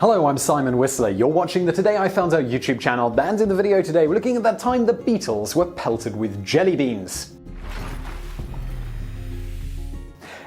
Hello, I'm Simon Whistler. You're watching the Today I Found Out YouTube channel, and in the video today we're looking at that time the Beatles were pelted with jelly beans.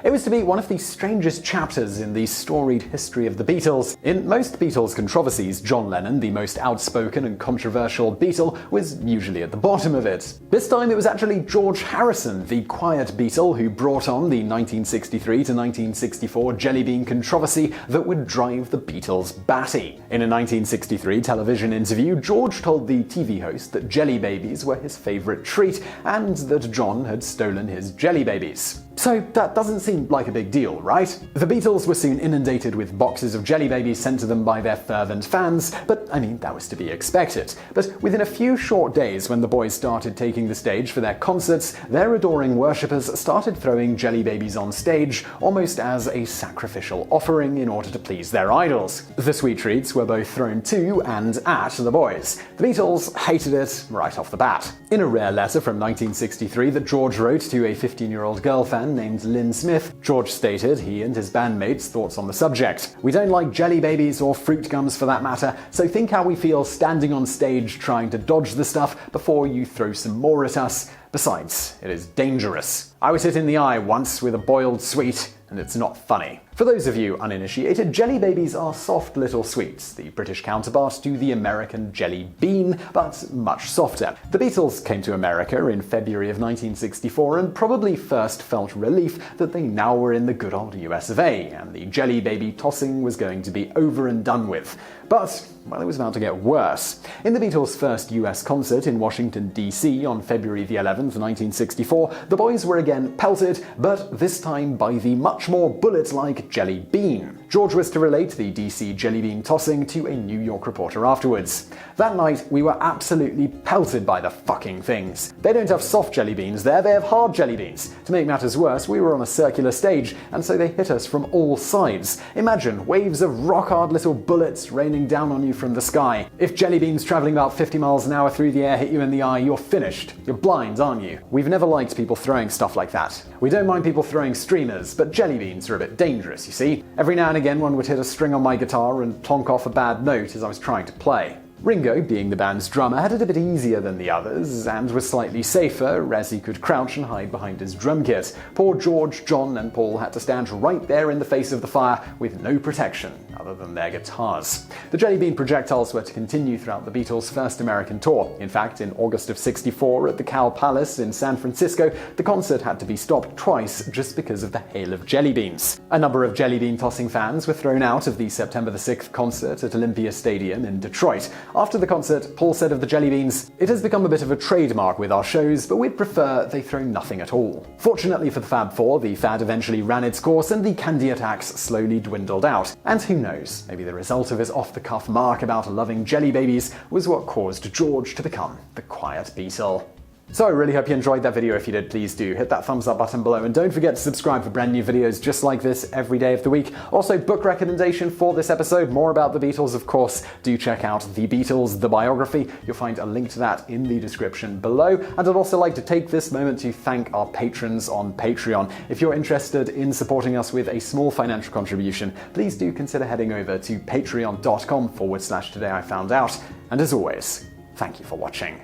It was to be one of the strangest chapters in the storied history of the Beatles. In most Beatles controversies, John Lennon, the most outspoken and controversial Beatle, was usually at the bottom of it. This time it was actually George Harrison, the Quiet Beatle, who brought on the 1963 to 1964 jelly bean controversy that would drive the Beatles batty. In a 1963 television interview, George told the TV host that jelly babies were his favorite treat and that John had stolen his jelly babies. So that doesn't seem like a big deal, right? The Beatles were soon inundated with boxes of jelly babies sent to them by their fervent fans, but I mean, that was to be expected. But within a few short days, when the boys started taking the stage for their concerts, their adoring worshippers started throwing jelly babies on stage, almost as a sacrificial offering in order to please their idols. The sweet treats were both thrown to and at the boys. The Beatles hated it right off the bat. In a rare letter from 1963 that George wrote to a 15-year-old girl fan named Lynn Smith, George stated he and his bandmates' thoughts on the subject. "We don't like jelly babies or fruit gums for that matter, so think how we feel standing on stage trying to dodge the stuff before you throw some more at us. Besides, it is dangerous. I was hit in the eye once with a boiled sweet, and it's not funny." For those of you uninitiated, jelly babies are soft little sweets, the British counterpart to the American jelly bean, but much softer. The Beatles came to America in February of 1964 and probably first felt relief that they now were in the good old US of A, and the jelly baby tossing was going to be over and done with. But, well, it was about to get worse. In the Beatles' first US concert in Washington, D.C. on February the 11th, 1964, the boys were again pelted, but this time by the much more bullet-like jelly bean. George was to relate the DC jelly bean tossing to a New York reporter afterwards. "That night, we were absolutely pelted by the fucking things. They don't have soft jelly beans there, they have hard jelly beans. To make matters worse, we were on a circular stage, and so they hit us from all sides. Imagine waves of rock-hard little bullets raining down on you from the sky. If jelly beans traveling about 50 miles an hour through the air hit you in the eye, you're finished. You're blind, aren't you? We've never liked people throwing stuff like that. We don't mind people throwing streamers, but jelly beans are a bit dangerous, you see. Every now and again one would hit a string on my guitar and plonk off a bad note as I was trying to play." Ringo, being the band's drummer, had it a bit easier than the others, and was slightly safer as he could crouch and hide behind his drum kit. Poor George, John, and Paul had to stand right there in the face of the fire with no protection other than their guitars. The jelly bean projectiles were to continue throughout the Beatles' first American tour. In fact, in August of '64 at the Cow Palace in San Francisco, the concert had to be stopped twice just because of the hail of jelly beans. A number of jelly bean tossing fans were thrown out of the September the 6th concert at Olympia Stadium in Detroit. After the concert, Paul said of the jelly beans, "It has become a bit of a trademark with our shows, but we'd prefer they throw nothing at all." Fortunately for the Fab Four, the fad eventually ran its course and the candy attacks slowly dwindled out. And who knows, maybe the result of his off-the-cuff mark about loving jelly babies was what caused George to become the Quiet Beatle. So I really hope you enjoyed that video. If you did, please do hit that thumbs up button below, and don't forget to subscribe for brand new videos just like this every day of the week. Also, book recommendation for this episode, more about the Beatles, of course. Do check out The Beatles, the biography. You'll find a link to that in the description below. And I'd also like to take this moment to thank our patrons on Patreon. If you're interested in supporting us with a small financial contribution, please do consider heading over to patreon.com/TodayIFoundOut. And as always, thank you for watching.